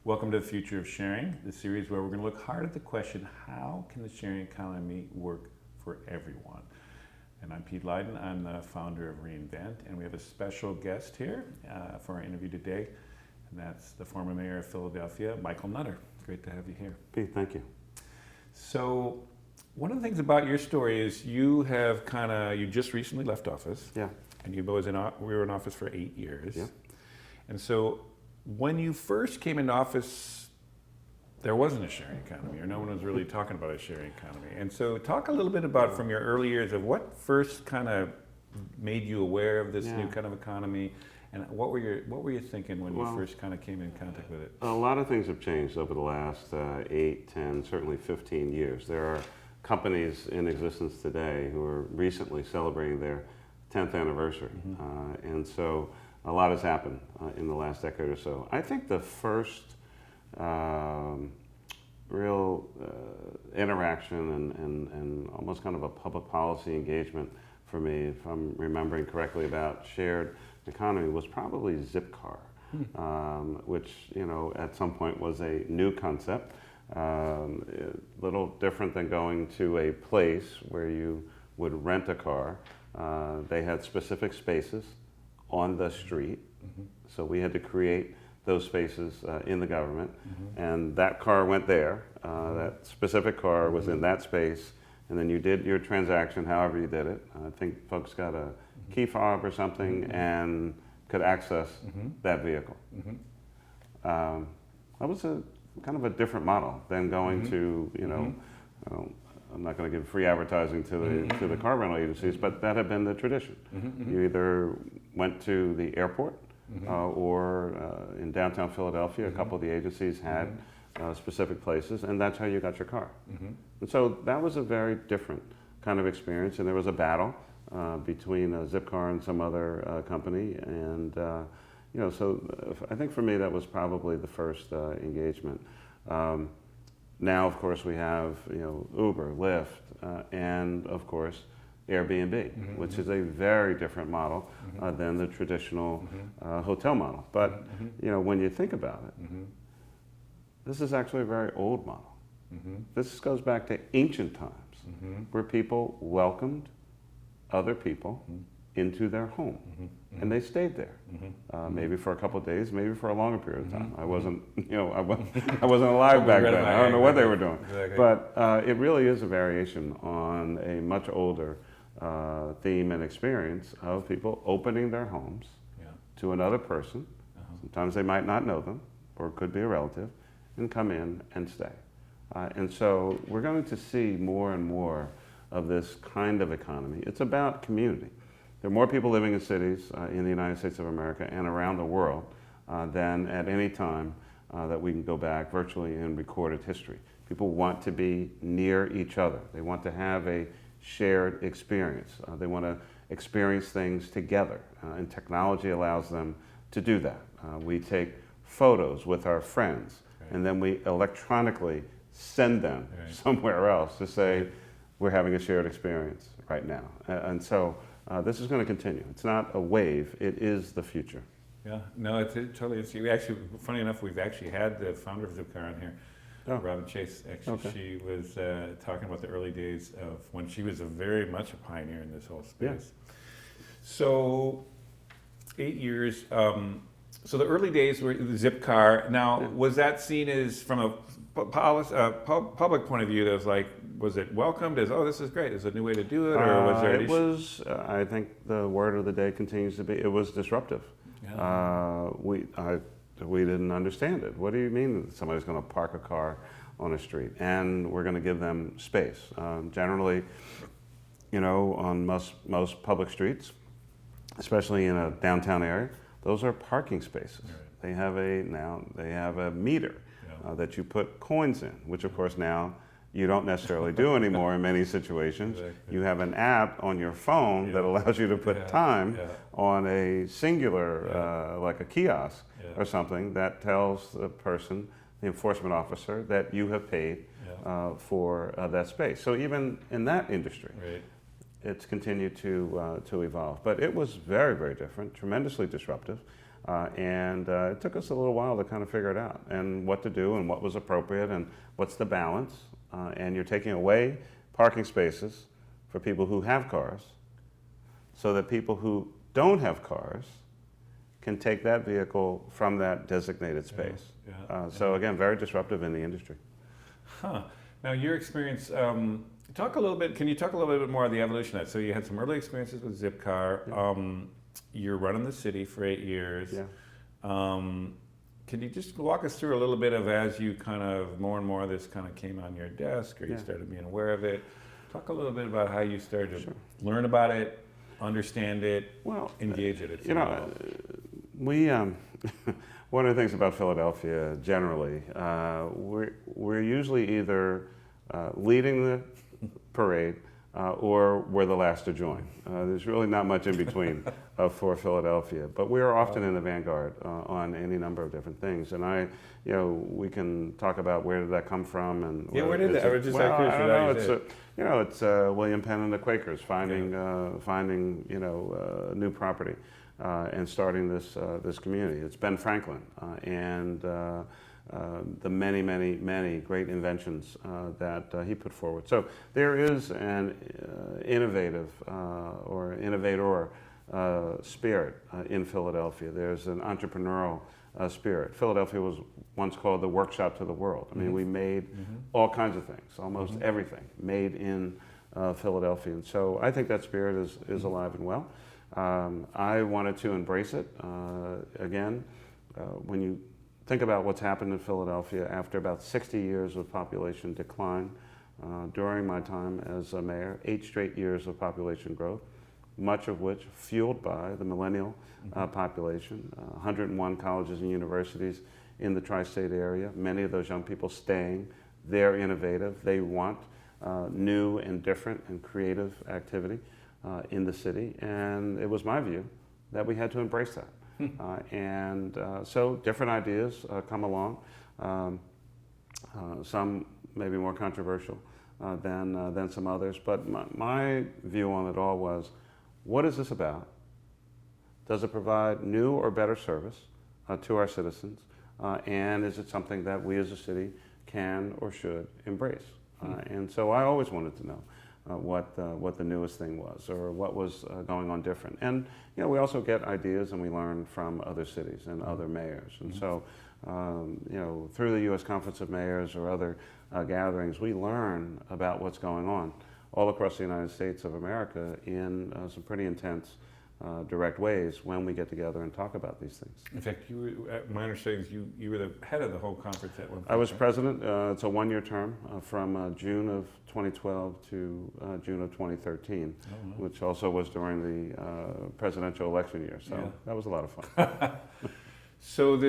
Welcome to the Future of Sharing, the series where we're going to look hard at the question, how can the sharing economy work for everyone? And I'm Pete Leiden, I'm the founder of Reinvent, and we have a special guest here for our interview today, and that's the former mayor of Philadelphia, Michael Nutter. Great to have you here. Pete, thank you. So, one of the things about your story is you just recently left office. Yeah. And we were in office for 8 years. Yeah. And so, when you first came into office, there wasn't a sharing economy, or no one was really talking about a sharing economy. And so talk a little bit about from your early years of what first kind of made you aware of this new kind of economy, and what were you thinking when you first kind of came in contact with it? A lot of things have changed over the last 8, 10, certainly 15 years. There are companies in existence today who are recently celebrating their 10th anniversary. And so a lot has happened in the last decade or so. I think the first real interaction and almost kind of a public policy engagement for me, if I'm remembering correctly, about shared economy was probably Zipcar, which at some point was a new concept, a little different than going to a place where you would rent a car. They had specific spaces on the street, so we had to create those spaces in the government, and that car went there. That specific car was in that space, and then you did your transaction however you did it. I think folks got a key fob or something and could access that vehicle. That was a kind of a different model than going to, I'm not going to give free advertising to the car rental agencies, but that had been the tradition. You either went to the airport or in downtown Philadelphia, a couple of the agencies had specific places, and that's how you got your car. And so that was a very different kind of experience, and there was a battle between Zipcar and some other company, and so I think for me that was probably the first engagement. Now, of course, we have Uber, Lyft, and of course Airbnb, which is a very different model than the traditional hotel model. But when you think about it, this is actually a very old model. This goes back to ancient times, where people welcomed other people into their home, and they stayed there, maybe for a couple of days, maybe for a longer period of time. I wasn't, I wasn't alive back then. I don't know what they were doing, but it really is a variation on a much older theme and experience of people opening their homes to another person. Sometimes they might not know them, or it could be a relative, and come in and stay. And so we're going to see more and more of this kind of economy. It's about community. There are more people living in cities in the United States of America and around the world than at any time that we can go back virtually in recorded history. People want to be near each other. They want to have a shared experience. They want to experience things together, and technology allows them to do that. We take photos with our friends, and then we electronically send them somewhere else to say, we're having a shared experience right now. And so this is going to continue. It's not a wave, it is the future. Yeah, no, it's totally. We actually, funny enough, we've actually had the founder of Zipcar on here, Robin Chase. Actually, she was talking about the early days of when she was very much a pioneer in this whole space. So, 8 years. So the early days were the Zipcar. Now, was that seen as, from a public point of view, that was like, was it welcomed as, oh, this is great, is it a new way to do it, or was there? It was. I think the word of the day continues to be, it was disruptive. We didn't understand it. What do you mean that somebody's going to park a car on a street and we're going to give them space? Generally, on most public streets, especially in a downtown area, those are parking spaces. They have a meter that you put coins in, which of course now you don't necessarily do anymore in many situations. You have an app on your phone that allows you to put time on a singular, like a kiosk or something, that tells the person, the enforcement officer, that you have paid for that space. So even in that industry, it's continued to evolve. But it was very, very different, tremendously disruptive. And it took us a little while to kind of figure it out and what to do and what was appropriate and what's the balance. And you're taking away parking spaces for people who have cars so that people who don't have cars can take that vehicle from that designated space. So again, very disruptive in the industry. Huh. Now your experience, can you talk a little bit more of the evolution of that? So you had some early experiences with Zipcar. You're running the city for 8 years. Can you just walk us through a little bit of as you kind of more and more of this kind of came on your desk or you started being aware of it? Talk a little bit about how you started to learn about it, understand it, engage it. You know, we one of the things about Philadelphia generally, we're usually either leading the parade or we're the last to join. There's really not much in between for Philadelphia, but we are often in the vanguard on any number of different things. And we can talk about where did that come from and where did that? I was just I don't know. It's William Penn and the Quakers finding new property and starting this community. It's Ben Franklin and the many great inventions that he put forward. So there is an innovative or innovator spirit in Philadelphia. There's an entrepreneurial spirit. Philadelphia was once called the workshop to the world. I mean, we made all kinds of things, almost everything made in Philadelphia. And so I think that spirit is alive and well. I wanted to embrace it. Again, when you think about what's happened in Philadelphia after about 60 years of population decline, during my time as a mayor, 8 straight years of population growth, much of which fueled by the millennial population, 101 colleges and universities in the tri-state area, many of those young people staying. They're innovative. They want new and different and creative activity in the city. And it was my view that we had to embrace that. So different ideas come along, some maybe more controversial than some others. But my view on it all was, what is this about? Does it provide new or better service to our citizens? And is it something that we as a city can or should embrace? And so I always wanted to know what the newest thing was or what was going on different. And we also get ideas and we learn from other cities and other mayors. And so through the U.S. Conference of Mayors or other gatherings, we learn about what's going on all across the United States of America in some pretty intense direct ways when we get together and talk about these things. In fact, my understanding is you were the head of the whole conference at one point. I was president. It's a 1-year term from June of 2012 to June of 2013, which also was during the presidential election year. So that was a lot of fun. So in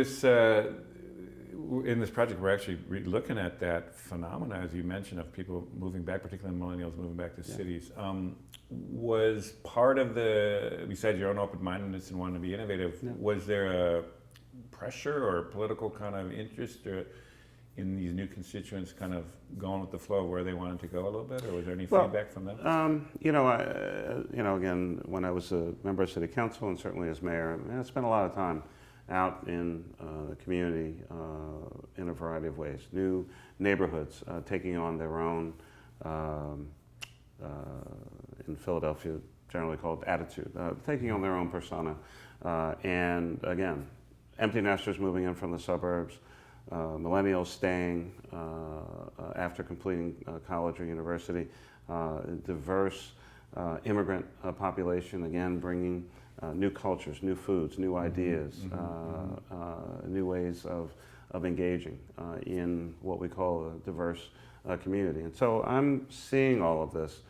this project, we're actually looking at that phenomena, as you mentioned, of people moving back, particularly millennials moving back to cities. Was part of besides your own open-mindedness and wanting to be innovative, was there a pressure or political kind of interest in these new constituents kind of going with the flow where they wanted to go a little bit, or was there any feedback from them? Again, when I was a member of City Council and certainly as mayor, I spent a lot of time out in the community in a variety of ways. New neighborhoods taking on their own, in Philadelphia, generally called attitude, taking on their own persona. And again, empty nesters moving in from the suburbs, millennials staying after completing college or university, diverse immigrant population, again, bringing new cultures, new foods, new ideas, new ways of engaging in what we call a diverse community. And so I'm seeing all of this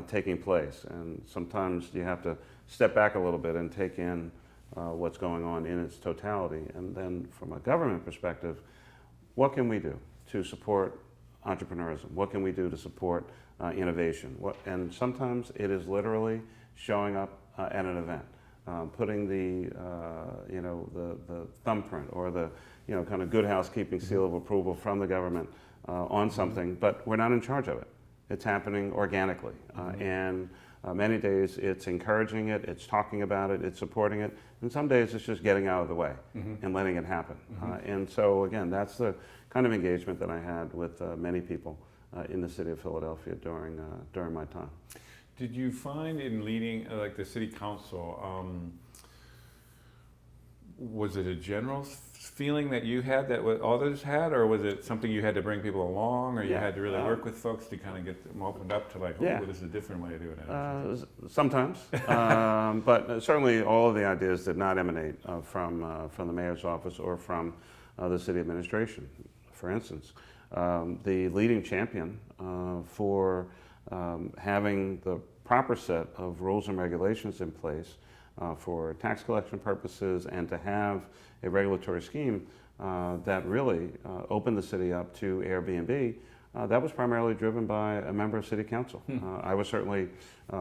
taking place, and sometimes you have to step back a little bit and take in what's going on in its totality. And then from a government perspective, what can we do to support entrepreneurism? What can we do to support innovation? And sometimes it is literally showing up at an event. Putting the thumbprint or the kind of good housekeeping seal of approval from the government on something, but we're not in charge of it. It's happening organically, and Many days it's encouraging it, it's talking about it, it's supporting it, and some days it's just getting out of the way and letting it happen. And so again, that's the kind of engagement that I had with many people in the city of Philadelphia during my time. Did you find in leading like the city council, was it a general feeling that you had that what others had, or was it something you had to bring people along, or you had to really work with folks to kind of get them opened up to like, oh, this is a different way of doing it? Sometimes, but certainly all of the ideas did not emanate from the mayor's office or from the city administration. For instance, the leading champion for having the proper set of rules and regulations in place for tax collection purposes and to have a regulatory scheme that really opened the city up to Airbnb, that was primarily driven by a member of city council. I was certainly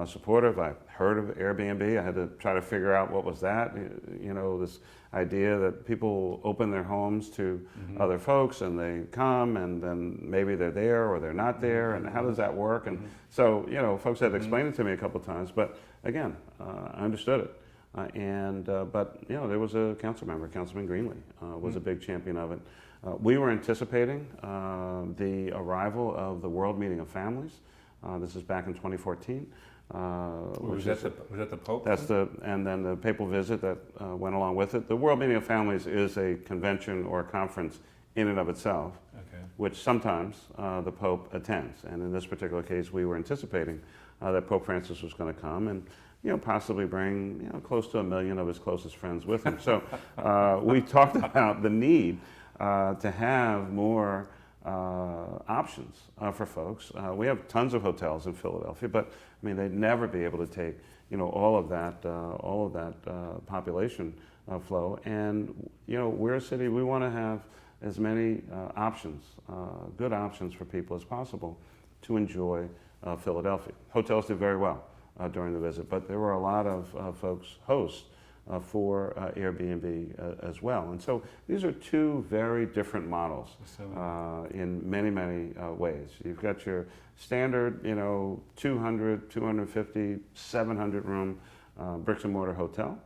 supportive. I heard of Airbnb. I had to try to figure out what was that. You know, this idea that people open their homes to other folks and they come and then maybe they're there or they're not there, and how does that work? And so, you know, folks had to explain it to me a couple of times, but again, I understood it. But you know, there was a council member, Councilman Greenlee, was a big champion of it. We were anticipating the arrival of the World Meeting of Families. This is back in 2014. Was that the Pope? That's and then the papal visit that went along with it. The World Meeting of Families is a convention or a conference in and of itself, which sometimes the Pope attends. And in this particular case, we were anticipating that Pope Francis was going to come and, you know, possibly bring, you know, close to 1 million of his closest friends with him. So we talked about the need to have more options for folks. We have tons of hotels in Philadelphia, but I mean, they'd never be able to take, you know, all of that population flow. And you know, we're a city. We want to have as many options, good options for people as possible to enjoy Philadelphia. Hotels did very well during the visit, but there were a lot of hosts for Airbnb as well. And so these are two very different models in many, many ways. You've got your standard, you know, 200, 250, 700 room bricks and mortar hotel.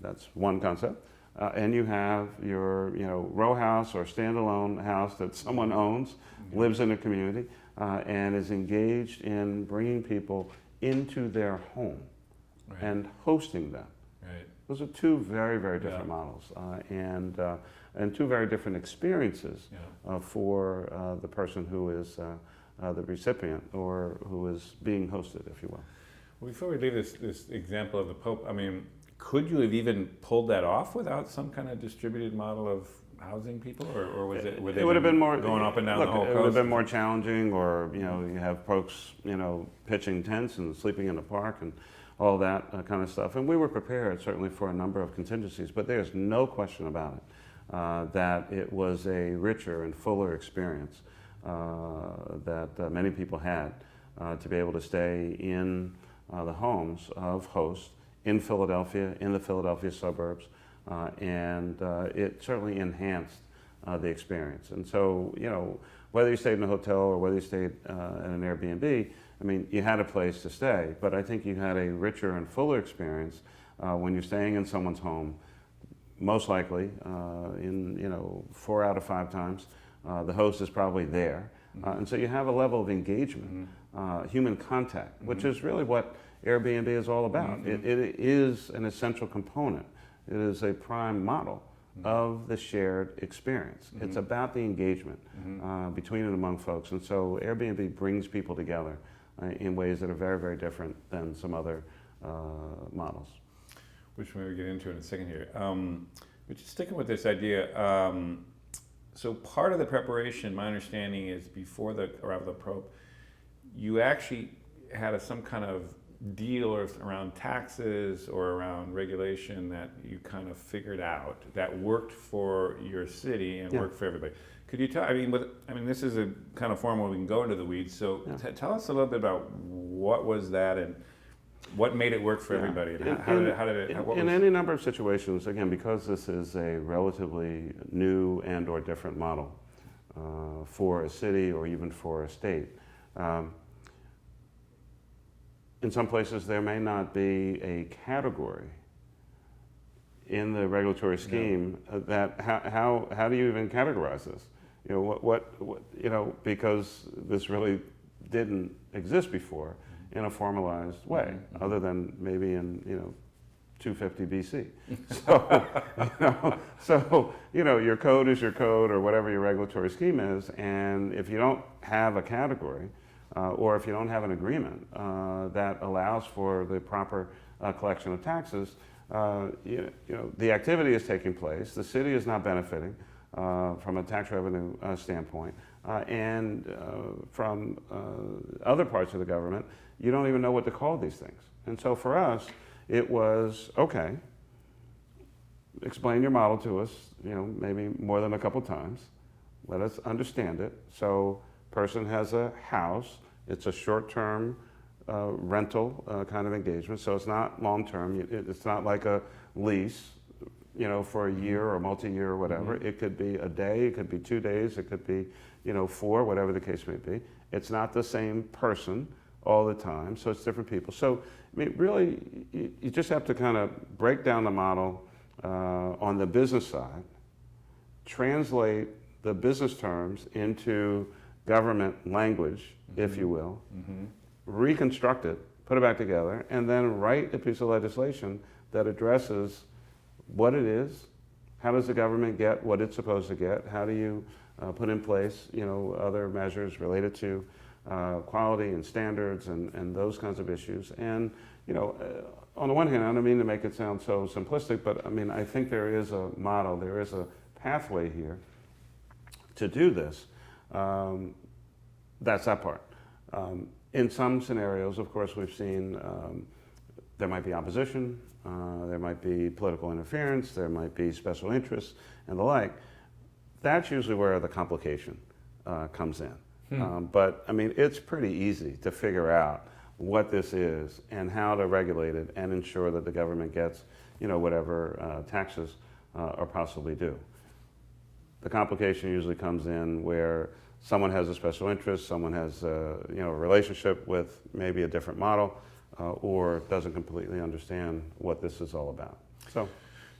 That's one concept. And you have your, you know, row house or standalone house that someone owns, lives in a community, and is engaged in bringing people into their home and hosting them. Those are two very, very different models, and two very different experiences for the person who is the recipient or who is being hosted, if you will. Well, before we leave this example of the Pope, I mean, could you have even pulled that off without some kind of distributed model of housing people, or was it? It would have been more going up and down the whole coast. It would have been more challenging, or you know, you have folks, you know, pitching tents and sleeping in the park and all that kind of stuff. And we were prepared certainly for a number of contingencies, but there's no question about it that it was a richer and fuller experience that many people had to be able to stay in the homes of hosts in Philadelphia, in the Philadelphia suburbs, and it certainly enhanced the experience. And so, you know, whether you stayed in a hotel or whether you stayed at an Airbnb, I mean, you had a place to stay, but I think you had a richer and fuller experience when you're staying in someone's home. Most likely, in, you know, 4 out of 5 times, the host is probably there. And so you have a level of engagement, human contact, which is really what Airbnb is all about. It is an essential component. It is a prime model of the shared experience. It's about the engagement between and among folks. And so Airbnb brings people together in ways that are very, very different than some other models. Which we'll get into in a second here. But just sticking with this idea, so part of the preparation, my understanding is before the arrival of the Pope, you actually had some kind of deal around taxes or around regulation that you kind of figured out that worked for your city and worked for everybody. Could you tell? I mean, this is a kind of forum where we can go into the weeds. So tell us a little bit about what was that and what made it work for everybody. And how did it? In any number of situations, again, because this is a relatively new and/or different model for a city or even for a state. in some places there may not be a category in the regulatory scheme that how do you even categorize this? You know, what you know, because this really didn't exist before in a formalized way, other than maybe in, you know, 250 BC. So you know, your code is your code, or whatever your regulatory scheme is, and if you don't have a category, or if you don't have an agreement that allows for the proper collection of taxes, you know, the activity is taking place, the city is not benefiting from a tax revenue standpoint, and from other parts of the government, you don't even know what to call these things. And so for us, it was, okay, explain your model to us, you know, maybe more than a couple times. Let us understand it. So person has a house, it's a short-term rental kind of engagement, so it's not long-term. It's not like a lease, you know, for a year or multi-year or whatever. It could be a day, it could be 2 days, it could be, you know, 4, whatever the case may be. It's not the same person all the time, so it's different people. So, I mean, really, you just have to kind of break down the model on the business side, translate the business terms into government language, if you will, reconstruct it, put it back together, and then write a piece of legislation that addresses what it is, how does the government get what it's supposed to get, how do you put in place, you know, other measures related to quality and standards and those kinds of issues. And, you know, on the one hand, I don't mean to make it sound so simplistic, but I mean, I think there is a model, there is a pathway here to do this. That's that part. In some scenarios, of course, we've seen there might be opposition, there might be political interference, there might be special interests and the like. That's usually where the complication comes in. But I mean, it's pretty easy to figure out what this is and how to regulate it and ensure that the government gets, you know, whatever taxes are possibly due. The complication usually comes in where someone has a special interest, someone has you know, a relationship with maybe a different model, or doesn't completely understand what this is all about.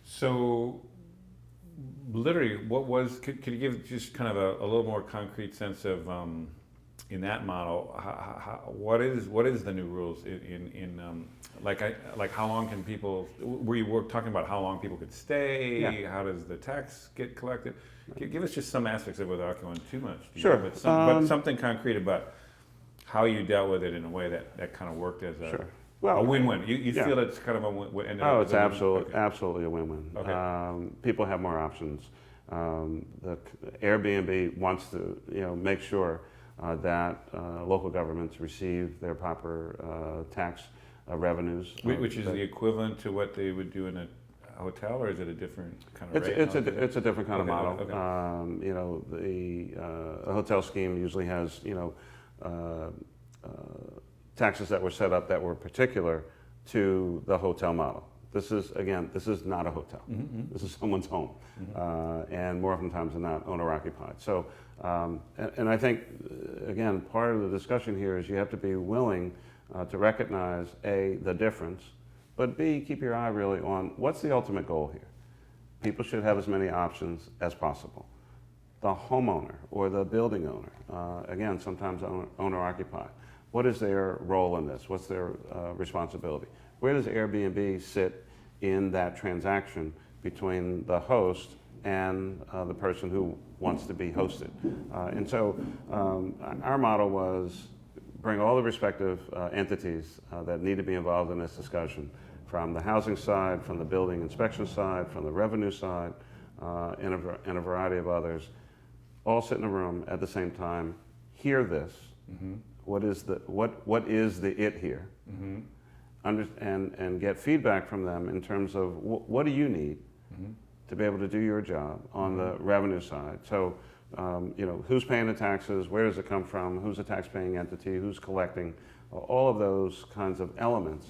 So literally, what was? Could you give just kind of a little more concrete sense of in that model? What is the new rules in like how long can people? Were you talking about how long people could stay? Yeah. How does the tax get collected? Give us just some aspects of it without going too much. Sure. But something concrete about how you dealt with it in a way that kind of worked as a win-win. You feel it's kind of a win-win? Oh, it's absolutely a win-win. Okay. People have more options. The Airbnb wants to, you know, make sure that local governments receive their proper tax revenues. Which is the equivalent to what they would do in a hotel, or is it a different kind of rate? It's a different kind of model. Okay. You know, the hotel scheme usually has, you know, taxes that were set up that were particular to the hotel model. This is, again, this is not a hotel. This is someone's home, and more often times than not, owner-occupied. So, and I think, again, part of the discussion here is you have to be willing to recognize, A, the difference, but B, keep your eye really on what's the ultimate goal here. People should have as many options as possible. The homeowner or the building owner, again, sometimes owner-occupied. What is their role in this? What's their responsibility? Where does Airbnb sit in that transaction between the host and the person who wants to be hosted? And so our model was bring all the respective entities that need to be involved in this discussion, from the housing side, from the building inspection side, from the revenue side, and a variety of others, all sit in a room at the same time, hear this. What is the it here? And get feedback from them in terms of what do you need to be able to do your job on the revenue side. So, you know, who's paying the taxes? Where does it come from? Who's a tax-paying entity? Who's collecting? All of those kinds of elements.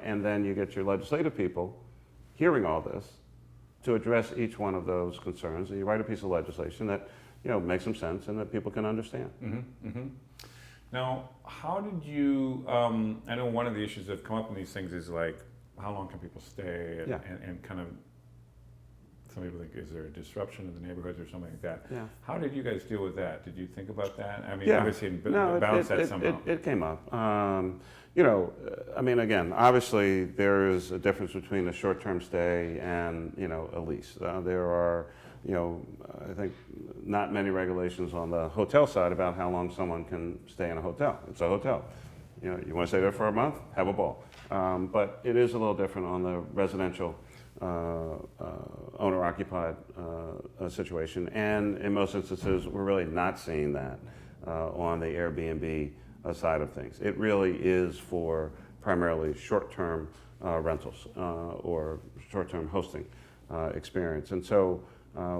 And then you get your legislative people hearing all this to address each one of those concerns. And you write a piece of legislation that, you know, makes some sense and that people can understand. Now, how did you, I know one of the issues that have come up in these things is like, how long can people stay and, Yeah. and kind of, some people think, is there a disruption in the neighborhoods or something like that? Yeah. How did you guys deal with that? Did you think about that? I mean, Yeah. obviously, No, balance that somehow. it came up. You know, I mean, again, obviously there is a difference between a short-term stay and, you know, a lease. There are, you know, I think not many regulations on the hotel side about how long someone can stay in a hotel. It's a hotel. You know, you want to stay there for a month, have a ball. But it is a little different on the residential owner-occupied situation, and in most instances, we're really not seeing that on the Airbnb side of things. It really is for primarily short-term rentals or short-term hosting experience, and so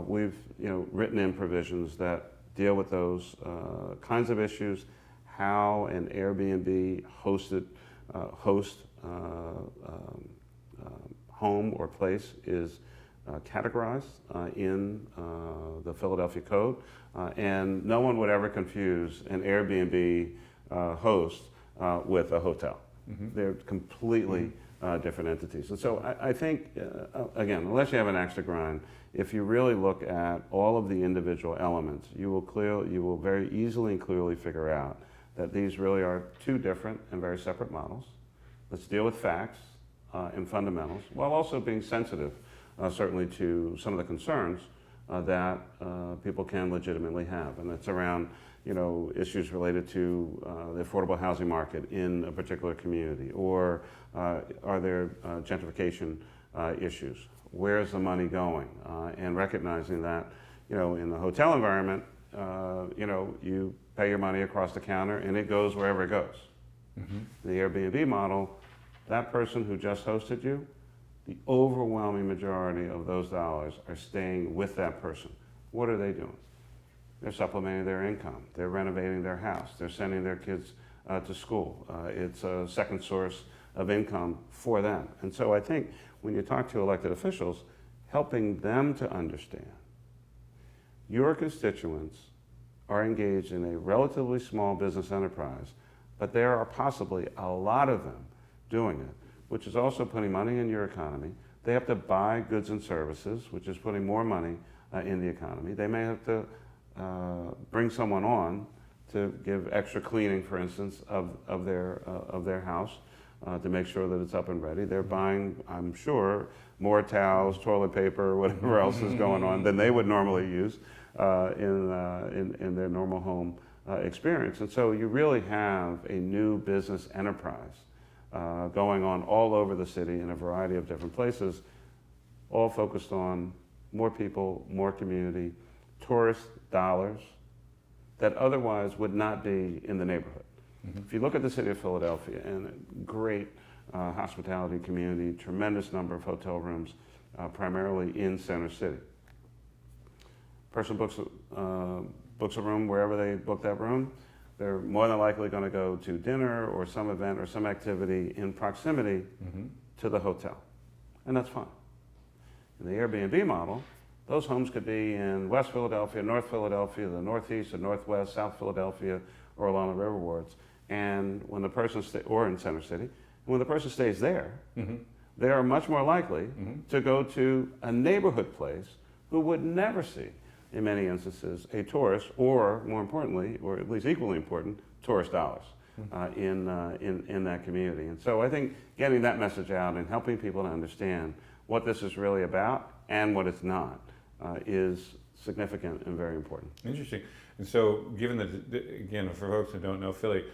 we've written in provisions that deal with those kinds of issues, how an Airbnb hosted host home or place is categorized in the Philadelphia Code, and no one would ever confuse an Airbnb host with a hotel. Mm-hmm. They're completely different entities. And so I think, again, unless you have an axe to grind, if you really look at all of the individual elements, you will very easily and clearly figure out that these really are two different and very separate models. Let's deal with facts and fundamentals, while also being sensitive, certainly, to some of the concerns that people can legitimately have, and that's around, issues related to the affordable housing market in a particular community, or are there gentrification issues? Where's the money going? And recognizing that, in the hotel environment, you pay your money across the counter and it goes wherever it goes. Mm-hmm. The Airbnb model, that person who just hosted you, the overwhelming majority of those dollars are staying with that person. What are they doing? They're supplementing their income. They're renovating their house. They're sending their kids to school. It's a second source of income for them. And so I think when you talk to elected officials, helping them to understand your constituents are engaged in a relatively small business enterprise, but there are possibly a lot of them doing it, which is also putting money in your economy. They have to buy goods and services, which is putting more money in the economy. They may have to bring someone on to give extra cleaning, for instance, of their house to make sure that it's up and ready. They're buying, I'm sure, more towels, toilet paper, whatever else is going on than they would normally use in their normal home experience. And so you really have a new business enterprise going on all over the city in a variety of different places, all focused on more people, more community, tourist dollars that otherwise would not be in the neighborhood. Mm-hmm. If you look at the city of Philadelphia, and a great hospitality community, tremendous number of hotel rooms, primarily in Center City. Person books a room wherever they book that room, they're more than likely going to go to dinner or some event or some activity in proximity mm-hmm. to the hotel. And that's fine. In the Airbnb model, those homes could be in West Philadelphia, North Philadelphia, the Northeast, the Northwest, South Philadelphia, or along the river wards. And when the person or in Center City, when the person stays there, mm-hmm. they are much more likely mm-hmm. to go to a neighborhood place who would never see, in many instances, a tourist, or more importantly, or at least equally important, tourist dollars in that community. And so I think getting that message out and helping people to understand what this is really about and what it's not is significant and very important. Interesting. And so given that, again, for folks who don't know Philly,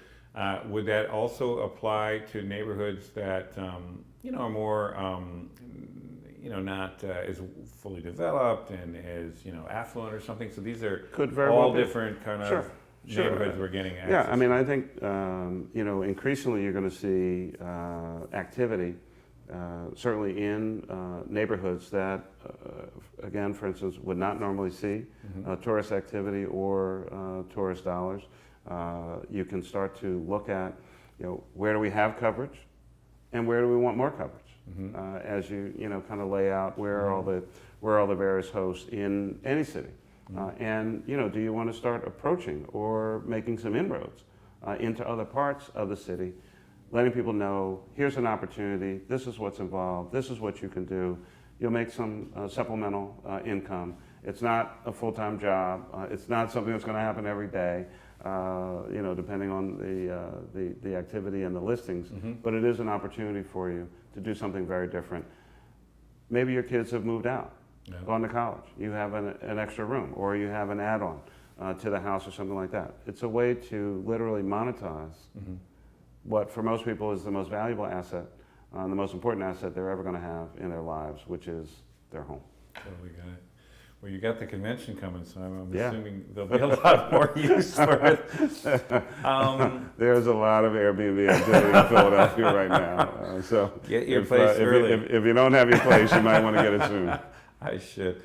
would that also apply to neighborhoods that, are more, not as fully developed and as, affluent or something? So these are all different kind of neighborhoods we're getting access. Yeah, I mean, I think, increasingly you're going to see activity, certainly in neighborhoods that, again, for instance, would not normally see mm-hmm. Tourist activity or tourist dollars. You can start to look at, where do we have coverage and where do we want more coverage? Mm-hmm. As you kind of lay out where mm-hmm. are all the various hosts in any city, mm-hmm. And do you want to start approaching or making some inroads into other parts of the city, letting people know, here's an opportunity, this is what's involved, this is what you can do. You'll make some supplemental income. It's not a full-time job. It's not something that's going to happen every day, depending on the activity and the listings. But it is an opportunity for you to do something very different. Maybe your kids have moved out, gone to college. You have an extra room, or you have an add-on to the house or something like that. It's a way to literally monetize what for most people is the most valuable asset, the most important asset they're ever going to have in their lives, which is their home. So we got it. Well, you got the convention coming, so I'm assuming there'll be a lot more use for it. There's a lot of Airbnb activity in Philadelphia right now. So get your place early. If you don't have your place, you might want to get it soon. I should.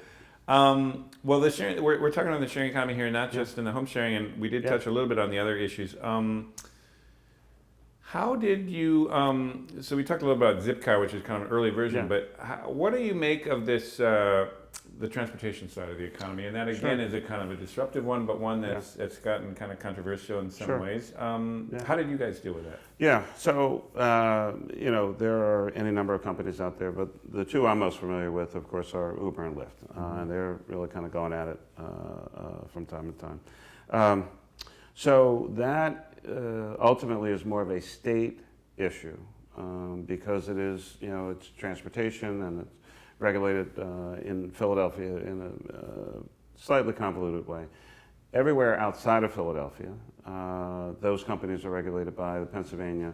Well, the sharing, we're talking about the sharing economy here, not just in the home sharing, and we did touch a little bit on the other issues. How did you, so we talked a little about Zipcar, which is kind of an early version, but what do you make of this, the transportation side of the economy? And that again is a kind of a disruptive one, but one that's gotten kind of controversial in some ways. How did you guys deal with that? Yeah, so, there are any number of companies out there, but the two I'm most familiar with, of course, are Uber and Lyft. And they're really kind of going at it from time to time. So that ultimately is more of a state issue because it is, it's transportation and it's regulated in Philadelphia in a slightly convoluted way. Everywhere outside of Philadelphia, those companies are regulated by the Pennsylvania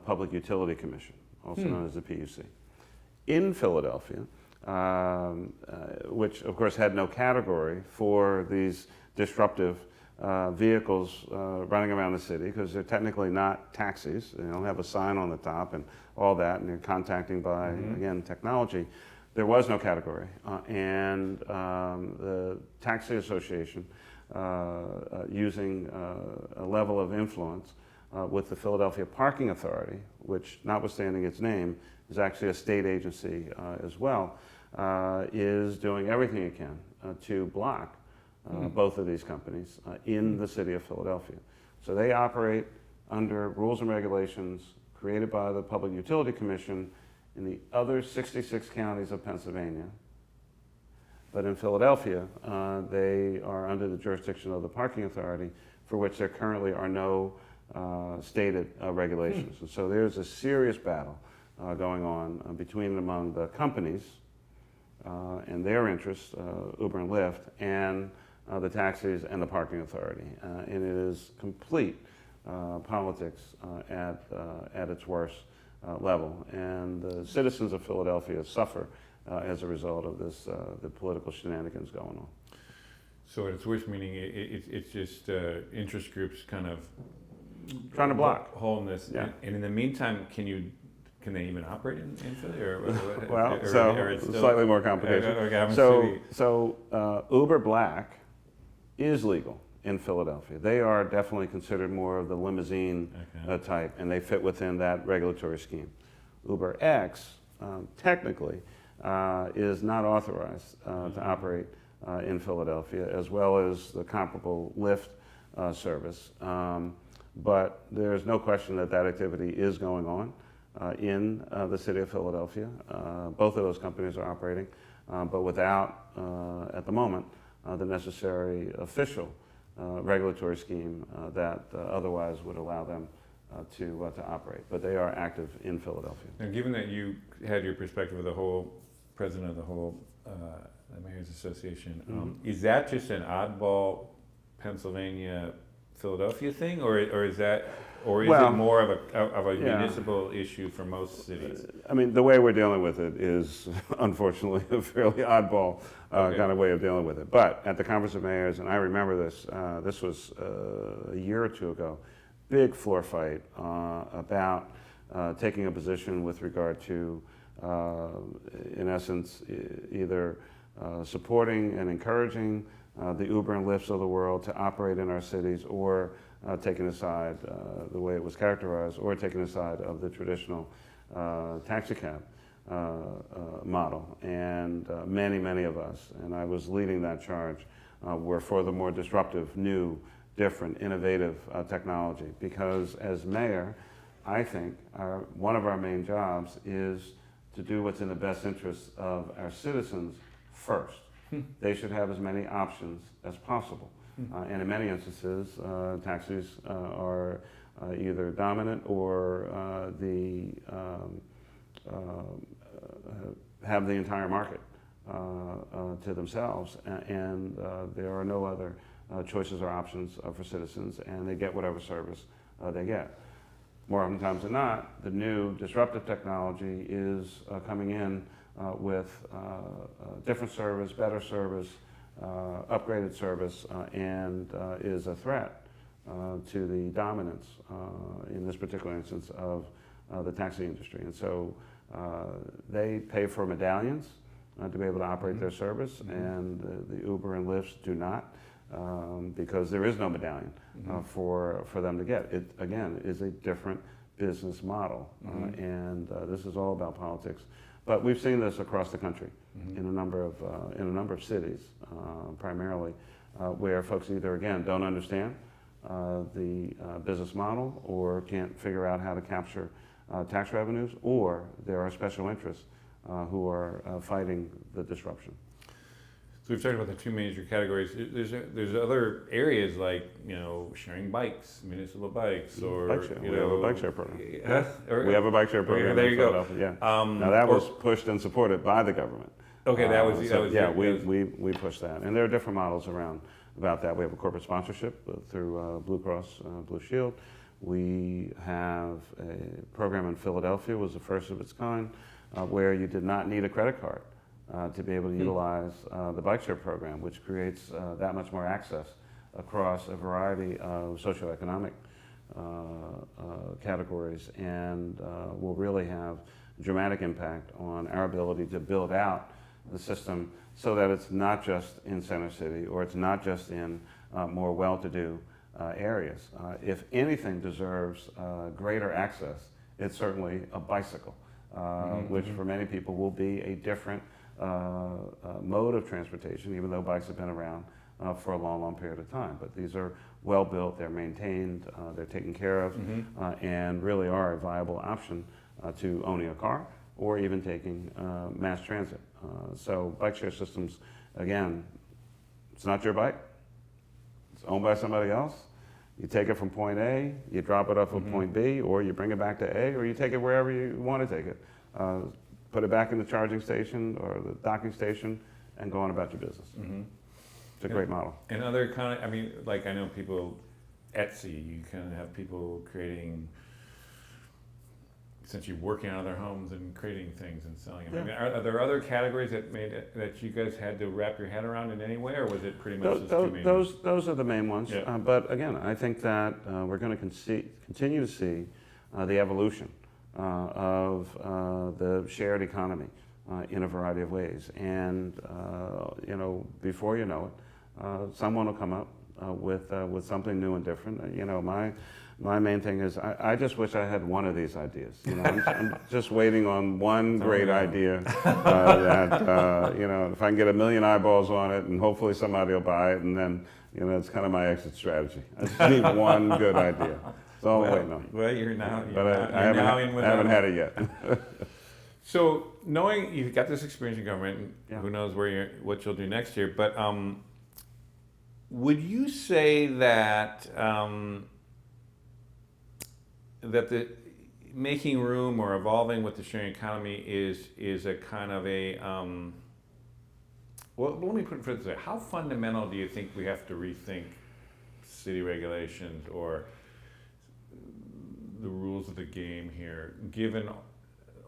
Public Utility Commission, also known as the PUC. In Philadelphia, which of course had no category for these disruptive vehicles running around the city, because they're technically not taxis. They don't have a sign on the top and all that, and they're contacting by, again, technology. There was no category. And the Taxi Association, using a level of influence with the Philadelphia Parking Authority, which, notwithstanding its name, is actually a state agency as well, is doing everything it can to block both of these companies in the city of Philadelphia. So they operate under rules and regulations created by the Public Utility Commission in the other 66 counties of Pennsylvania. But in Philadelphia, they are under the jurisdiction of the Parking Authority, for which there currently are no stated regulations. And so there's a serious battle going on between and among the companies and their interests, Uber and Lyft, and the taxis and the Parking Authority. And it is complete politics at its worst level. And the citizens of Philadelphia suffer as a result of this, the political shenanigans going on. So it's worse, meaning it's just interest groups kind of trying to block, holding this. And in the meantime, can they even operate in Philly? It's slightly more complicated. So Uber Black is legal in Philadelphia. They are definitely considered more of the limousine type, and they fit within that regulatory scheme. Uber X, technically, is not authorized to operate in Philadelphia, as well as the comparable Lyft service. But there's no question that activity is going on in the city of Philadelphia. Both of those companies are operating, but without, at the moment, the necessary official regulatory scheme that otherwise would allow them to operate. But they are active in Philadelphia. Now, given that you had your perspective of the whole president of the whole the Mayor's Association, is that just an oddball Pennsylvania Philadelphia thing, or is it more of a municipal issue for most cities? I mean, the way we're dealing with it is unfortunately a fairly oddball kind of way of dealing with it. But at the Conference of Mayors, and I remember this, this was a year or two ago, big floor fight about taking a position with regard to, in essence, either supporting and encouraging the Uber and Lyfts of the world to operate in our cities, or taking aside the way it was characterized, or taking aside of the traditional taxi cab model. And many of us, and I was leading that charge, were for the more disruptive new different, innovative technology. Because as mayor, I think one of our main jobs is to do what's in the best interest of our citizens first. They should have as many options as possible. And in many instances, taxis are either dominant or have the entire market to themselves, and there are no other choices or options for citizens, and they get whatever service they get. More often times than not, the new disruptive technology is coming in with different service, better service, upgraded service, and is a threat to the dominance, in this particular instance, of the taxi industry. And so they pay for medallions to be able to operate their service, and the Uber and Lyfts do not, because there is no medallion for them to get. It, again, is a different business model, and this is all about politics. But we've seen this across the country in a number of cities, primarily, where folks either, again, don't understand the business model or can't figure out how to capture tax revenues, or there are special interests who are fighting the disruption. So we've talked about the two major categories. There's other areas like, sharing bikes, municipal bikes, or bike share. We have a bike share program. We have a bike share program. There you go. Yeah. Now that was pushed and supported by the government. Okay, we pushed that, and there are different models about that. We have a corporate sponsorship through Blue Cross Blue Shield. We have a program in Philadelphia, was the first of its kind, where you did not need a credit card to be able to utilize the bike share program, which creates that much more access across a variety of socioeconomic categories, and will really have dramatic impact on our ability to build out the system so that it's not just in Center City, or it's not just in more well-to-do areas. If anything deserves greater access, it's certainly a bicycle, which for many people will be a different mode of transportation, even though bikes have been around for a long, long period of time. But these are well built, they're maintained, they're taken care of, and really are a viable option to owning a car or even taking mass transit. So bike share systems, again, it's not your bike, it's owned by somebody else. You take it from point A, you drop it off at point B, or you bring it back to A, or you take it wherever you want to take it. Put it back in the charging station or the docking station and go on about your business. It's a great model. And other kind of, I know people, Etsy, you kind of have people creating, essentially working out of their homes and creating things and selling them. Are there other categories that you guys had to wrap your head around in any way, or was it pretty much two main ones? Those are the main ones. Yeah. But again, I think that we're going to continue to see the evolution of the shared economy in a variety of ways. And before you know it, someone will come up with something new and different. My main thing is I just wish I had one of these ideas. I'm just waiting on one great idea that if I can get 1 million eyeballs on it, and hopefully somebody will buy it, and then it's kind of my exit strategy. I just need one good idea. That's all I'm waiting on. Well, I haven't had it yet. So knowing you've got this experience in government, who knows what you'll do next year, but would you say that that the making room or evolving with the sharing economy is a kind of a well, let me put it this way: how fundamental do you think we have to rethink city regulations or the rules of the game here, given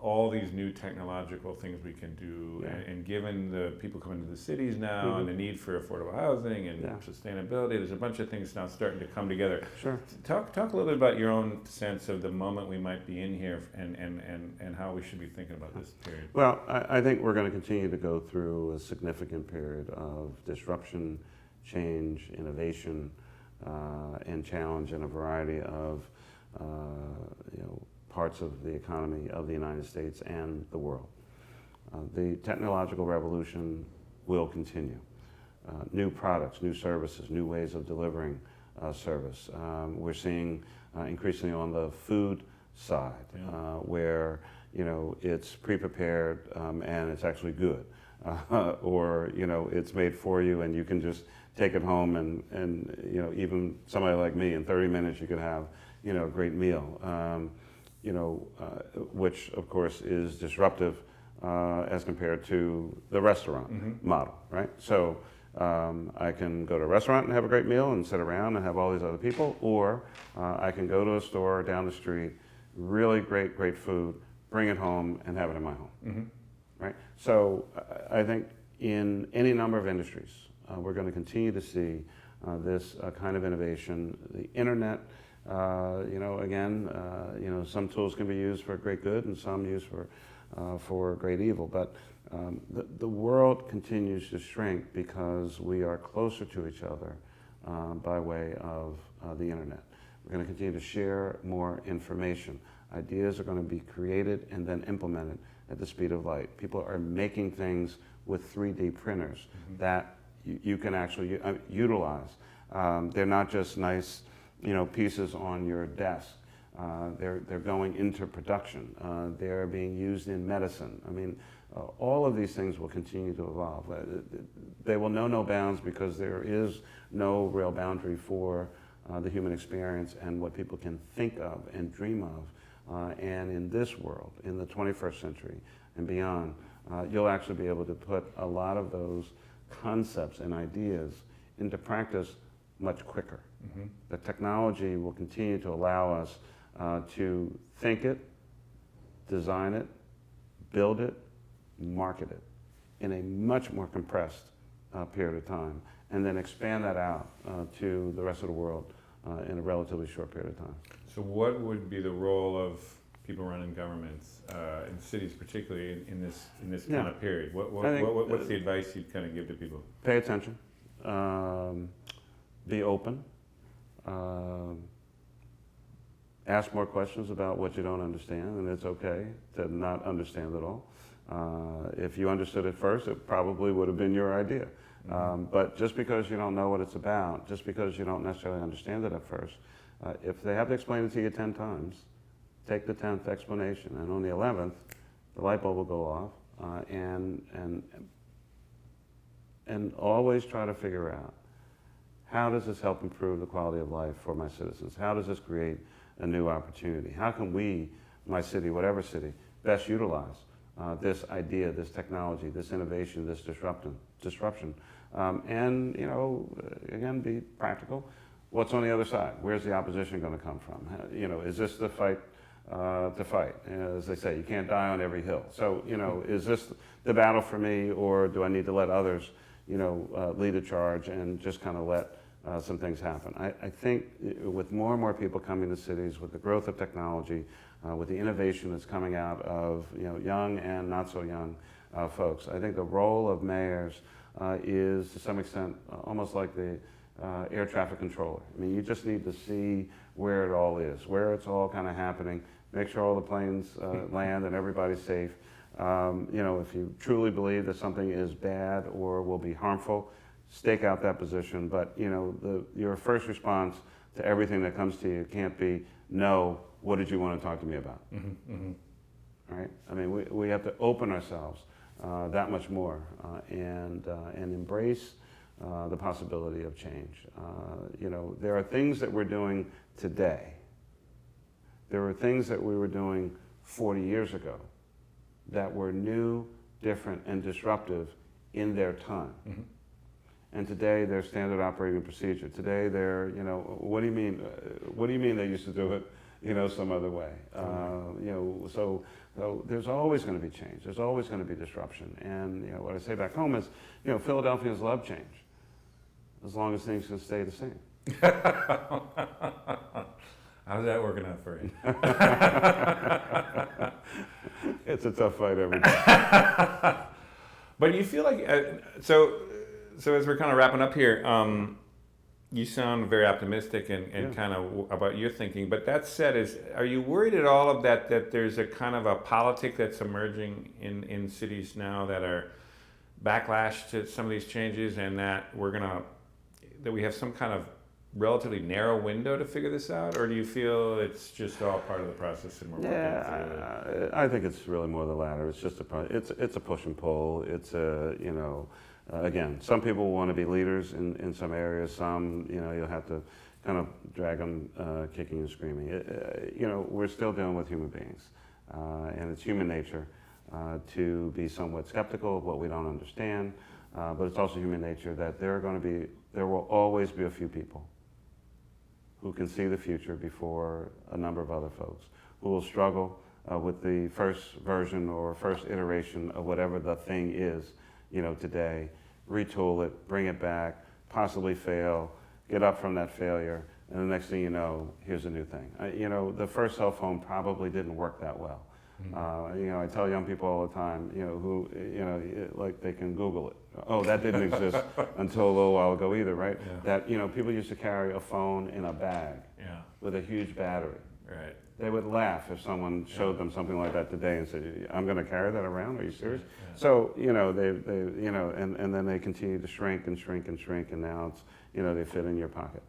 all these new technological things we can do, and given the people coming to the cities now, and the need for affordable housing and sustainability? There's a bunch of things now starting to come together. Sure. Talk a little bit about your own sense of the moment we might be in here, and how we should be thinking about this period. Well, I think we're going to continue to go through a significant period of disruption, change, innovation, and challenge in a variety of parts of the economy of the United States and the world. The technological revolution will continue. New products, new services, new ways of delivering service. We're seeing increasingly on the food side, where it's pre-prepared and it's actually good, or it's made for you and you can just take it home and even somebody like me in 30 minutes you could have a great meal, which of course is disruptive as compared to the restaurant model, right? So I can go to a restaurant and have a great meal and sit around and have all these other people, or I can go to a store down the street, really great food, bring it home and have it in my home, right? So I think in any number of industries, we're going to continue to see this kind of innovation. The internet, some tools can be used for great good and some used for great evil, but the world continues to shrink because we are closer to each other by way of the internet. We're going to continue to share more information. Ideas are going to be created and then implemented at the speed of light. People are making things with 3D printers that you can actually utilize. They're not just nice, pieces on your desk. They're going into production. They're being used in medicine. I mean, all of these things will continue to evolve. They will know no bounds because there is no real boundary for the human experience and what people can think of and dream of. And in this world, in the 21st century and beyond, you'll actually be able to put a lot of those concepts and ideas into practice much quicker. The technology will continue to allow us to think it, design it, build it, market it in a much more compressed period of time, and then expand that out to the rest of the world in a relatively short period of time. So what would be the role of people running governments in cities, particularly in this kind of period? What's the advice you'd kind of give to people? Pay attention, be open, ask more questions about what you don't understand, and it's okay to not understand it all. If you understood it first, it probably would have been your idea. But just because you don't know what it's about, just because you don't necessarily understand it at first, if they have to explain it to you 10 times, take the 10th explanation, and on the 11th, the light bulb will go off, and always try to figure out, how does this help improve the quality of life for my citizens? How does this create a new opportunity? How can we, my city, whatever city, best utilize this idea, this technology, this innovation, this disruption, and again, be practical. What's on the other side? Where's the opposition going to come from? Is this the fight to fight? As they say, you can't die on every hill. So, is this the battle for me, or do I need to let others, lead a charge and just kind of let some things happen? I think with more and more people coming to cities, with the growth of technology, with the innovation that's coming out of young and not so young folks, I think the role of mayors is to some extent almost like the air traffic controller. I mean, you just need to see where it all is, where it's all kind of happening, make sure all the planes land and everybody's safe. If you truly believe that something is bad or will be harmful, stake out that position. But your first response to everything that comes to you can't be, no, what did you want to talk to me about? Right? I mean, we have to open ourselves that much more and embrace the possibility of change. There are things that we're doing today. There were things that we were doing 40 years ago that were new, different, and disruptive in their time. And today they're standard operating procedure. Today they're, what do you mean? What do you mean they used to do it, some other way? So there's always going to be change. There's always going to be disruption. And what I say back home is, Philadelphians love change, as long as things can stay the same. How's that working out for you? It's a tough fight every day. But you feel like, so as we're kind of wrapping up here, you sound very optimistic and kind of about your thinking. But that said, are you worried at all of that there's a kind of a politic that's emerging in cities now that are backlash to some of these changes, and that we have some kind of relatively narrow window to figure this out, or do you feel it's just all part of the process and we're working through it? I think it's really more the latter. It's just it's a push and pull. It's a, again, some people want to be leaders in some areas. Some, you'll have to kind of drag them kicking and screaming. We're still dealing with human beings, and it's human nature to be somewhat skeptical of what we don't understand. But it's also human nature that there will always be a few people who can see the future before a number of other folks, who will struggle with the first version or first iteration of whatever the thing is, today, retool it, bring it back, possibly fail, get up from that failure, and the next thing you know, here's a new thing. The first cell phone probably didn't work that well. I tell young people all the time, who, like they can Google it. Oh, that didn't exist until a little while ago either, right? Yeah. That, people used to carry a phone in a bag with a huge battery. Right. They would laugh if someone showed them something like that today and said, "I'm going to carry that around? Are you serious?" Yeah. So, and then they continue to shrink and shrink and shrink, and now it's, they fit in your pocket.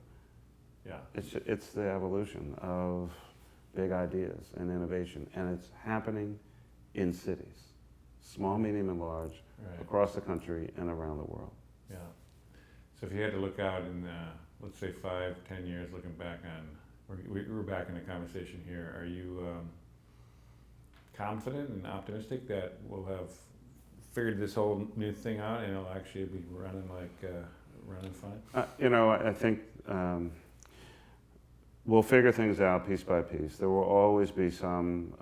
Yeah. It's the evolution of big ideas and innovation, and it's happening in cities, small, medium, and large, across the country and around the world. Yeah. So if you had to look out in, let's say 5, 10 years, looking back on, we're back in the conversation here, are you confident and optimistic that we'll have figured this whole new thing out and it'll actually be running fine? I think we'll figure things out piece by piece. There will always be some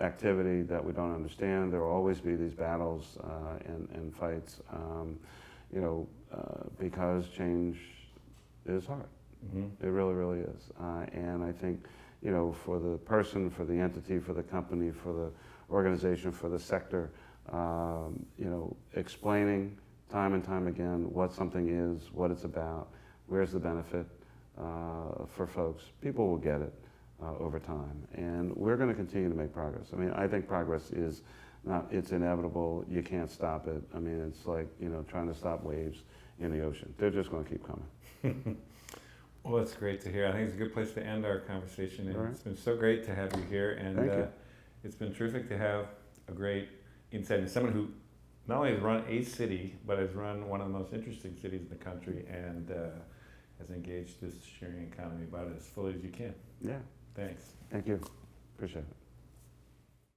activity that we don't understand. There will always be these battles and fights, because change is hard. Mm-hmm. It really, really is. And I think, for the person, for the entity, for the company, for the organization, for the sector, explaining time and time again what something is, what it's about, where's the benefit, for folks, people will get it over time, and we're going to continue to make progress. I mean, I think progress is it's inevitable. You can't stop it. I mean, it's like trying to stop waves in the ocean. They're just going to keep coming. Well, that's great to hear. I think it's a good place to end our conversation, and right. It's been so great to have you here, and Thank you. It's been terrific to have a great insight into someone who not only has run a city, but has run one of the most interesting cities in the country, and has engaged this sharing economy about it as fully as you can. Yeah. Thanks. Thank you. Appreciate it.